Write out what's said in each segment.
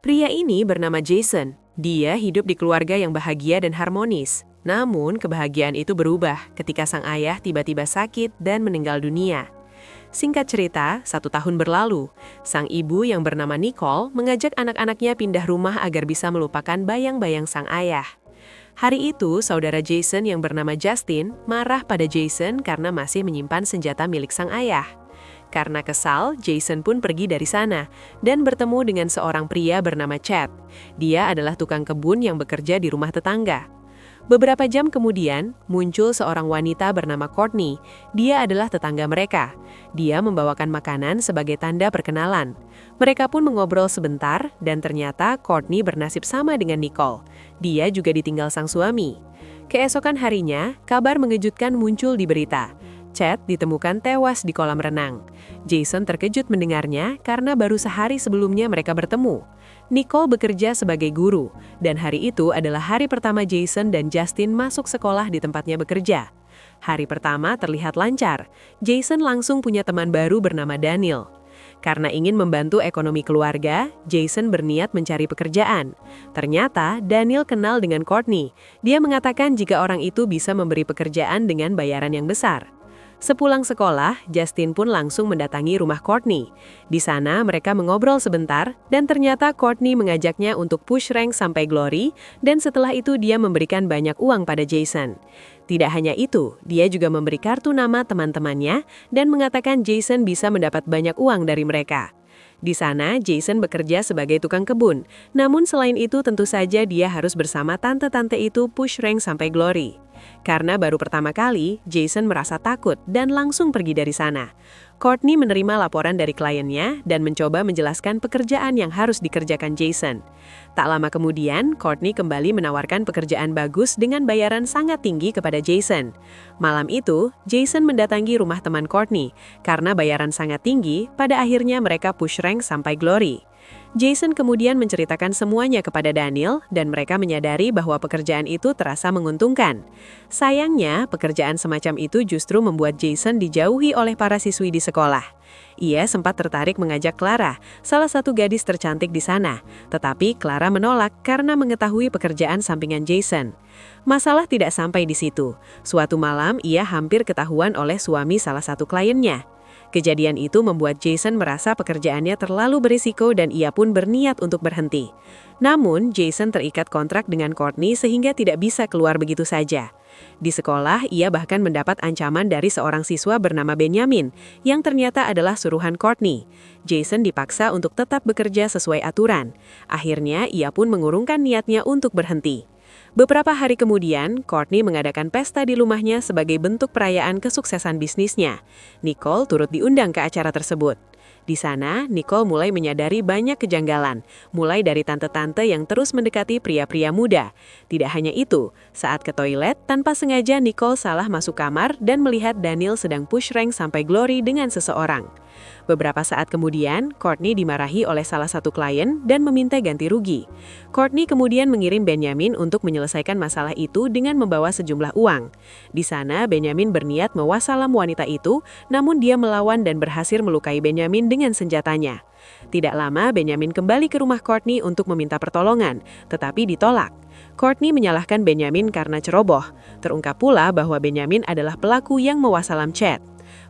Pria ini bernama Jason. Dia hidup di keluarga yang bahagia dan harmonis. Namun, kebahagiaan itu berubah ketika sang ayah tiba-tiba sakit dan meninggal dunia. Singkat cerita, 1 tahun berlalu, sang ibu yang bernama Nicole mengajak anak-anaknya pindah rumah agar bisa melupakan bayang-bayang sang ayah. Hari itu, saudara Jason yang bernama Justin marah pada Jason karena masih menyimpan senjata milik sang ayah. Karena kesal, Jason pun pergi dari sana dan bertemu dengan seorang pria bernama Chad. Dia adalah tukang kebun yang bekerja di rumah tetangga. Beberapa jam kemudian, muncul seorang wanita bernama Courtney. Dia adalah tetangga mereka. Dia membawakan makanan sebagai tanda perkenalan. Mereka pun mengobrol sebentar, dan ternyata Courtney bernasib sama dengan Nicole. Dia juga ditinggal sang suami. Keesokan harinya, kabar mengejutkan muncul di berita. Chad ditemukan tewas di kolam renang. Jason terkejut mendengarnya karena baru sehari sebelumnya mereka bertemu. Nicole bekerja sebagai guru, dan hari itu adalah hari pertama Jason dan Justin masuk sekolah di tempatnya bekerja. Hari pertama terlihat lancar. Jason langsung punya teman baru bernama Daniel. Karena ingin membantu ekonomi keluarga, Jason berniat mencari pekerjaan. Ternyata, Daniel kenal dengan Courtney. Dia mengatakan jika orang itu bisa memberi pekerjaan dengan bayaran yang besar. Sepulang sekolah, Justin pun langsung mendatangi rumah Courtney. Di sana mereka mengobrol sebentar, dan ternyata Courtney mengajaknya untuk push rank sampai glory, dan setelah itu dia memberikan banyak uang pada Jason. Tidak hanya itu, dia juga memberi kartu nama teman-temannya, dan mengatakan Jason bisa mendapat banyak uang dari mereka. Di sana, Jason bekerja sebagai tukang kebun. Namun selain itu tentu saja dia harus bersama tante-tante itu push rank sampai glory. Karena baru pertama kali, Jason merasa takut dan langsung pergi dari sana. Courtney menerima laporan dari kliennya dan mencoba menjelaskan pekerjaan yang harus dikerjakan Jason. Tak lama kemudian, Courtney kembali menawarkan pekerjaan bagus dengan bayaran sangat tinggi kepada Jason. Malam itu, Jason mendatangi rumah teman Courtney. Karena bayaran sangat tinggi, pada akhirnya mereka push rank sampai glory. Jason kemudian menceritakan semuanya kepada Daniel dan mereka menyadari bahwa pekerjaan itu terasa menguntungkan. Sayangnya, pekerjaan semacam itu justru membuat Jason dijauhi oleh para siswi di sekolah. Ia sempat tertarik mengajak Clara, salah satu gadis tercantik di sana, tetapi Clara menolak karena mengetahui pekerjaan sampingan Jason. Masalah tidak sampai di situ. Suatu malam, ia hampir ketahuan oleh suami salah satu kliennya. Kejadian itu membuat Jason merasa pekerjaannya terlalu berisiko dan ia pun berniat untuk berhenti. Namun, Jason terikat kontrak dengan Courtney sehingga tidak bisa keluar begitu saja. Di sekolah, ia bahkan mendapat ancaman dari seorang siswa bernama Benjamin, yang ternyata adalah suruhan Courtney. Jason dipaksa untuk tetap bekerja sesuai aturan. Akhirnya, ia pun mengurungkan niatnya untuk berhenti. Beberapa hari kemudian, Courtney mengadakan pesta di rumahnya sebagai bentuk perayaan kesuksesan bisnisnya. Nicole turut diundang ke acara tersebut. Di sana, Nicole mulai menyadari banyak kejanggalan, mulai dari tante-tante yang terus mendekati pria-pria muda. Tidak hanya itu, saat ke toilet, tanpa sengaja Nicole salah masuk kamar dan melihat Daniel sedang push rank sampai glory dengan seseorang. Beberapa saat kemudian, Courtney dimarahi oleh salah satu klien dan meminta ganti rugi. Courtney kemudian mengirim Benjamin untuk menyelesaikan masalah itu dengan membawa sejumlah uang. Di sana, Benjamin berniat mewassalam wanita itu, namun dia melawan dan berhasil melukai Benjamin dengan senjatanya. Tidak lama, Benjamin kembali ke rumah Courtney untuk meminta pertolongan, tetapi ditolak. Courtney menyalahkan Benjamin karena ceroboh. Terungkap pula bahwa Benjamin adalah pelaku yang mewassalam Chad.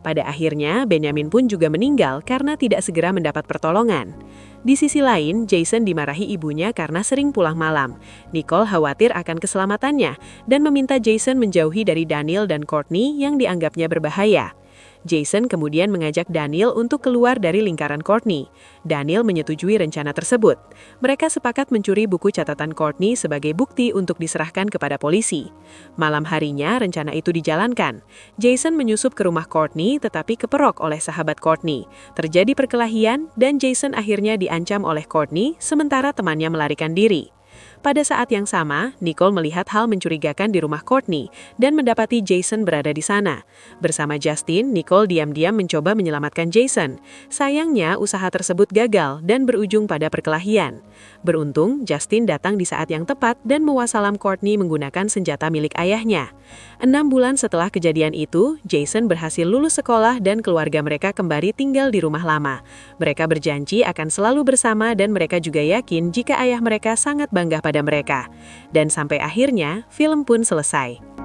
Pada akhirnya, Benjamin pun juga meninggal karena tidak segera mendapat pertolongan. Di sisi lain, Jason dimarahi ibunya karena sering pulang malam. Nicole khawatir akan keselamatannya dan meminta Jason menjauhi dari Daniel dan Courtney yang dianggapnya berbahaya. Jason kemudian mengajak Daniel untuk keluar dari lingkaran Courtney. Daniel menyetujui rencana tersebut. Mereka sepakat mencuri buku catatan Courtney sebagai bukti untuk diserahkan kepada polisi. Malam harinya, rencana itu dijalankan. Jason menyusup ke rumah Courtney tetapi keperok oleh sahabat Courtney. Terjadi perkelahian dan Jason akhirnya diancam oleh Courtney sementara temannya melarikan diri. Pada saat yang sama, Nicole melihat hal mencurigakan di rumah Courtney dan mendapati Jason berada di sana. Bersama Justin, Nicole diam-diam mencoba menyelamatkan Jason. Sayangnya, usaha tersebut gagal dan berujung pada perkelahian. Beruntung, Justin datang di saat yang tepat dan mewassalam Courtney menggunakan senjata milik ayahnya. 6 bulan setelah kejadian itu, Jason berhasil lulus sekolah dan keluarga mereka kembali tinggal di rumah lama. Mereka berjanji akan selalu bersama dan mereka juga yakin jika ayah mereka sangat bangga pada mereka. Dan sampai akhirnya, film pun selesai.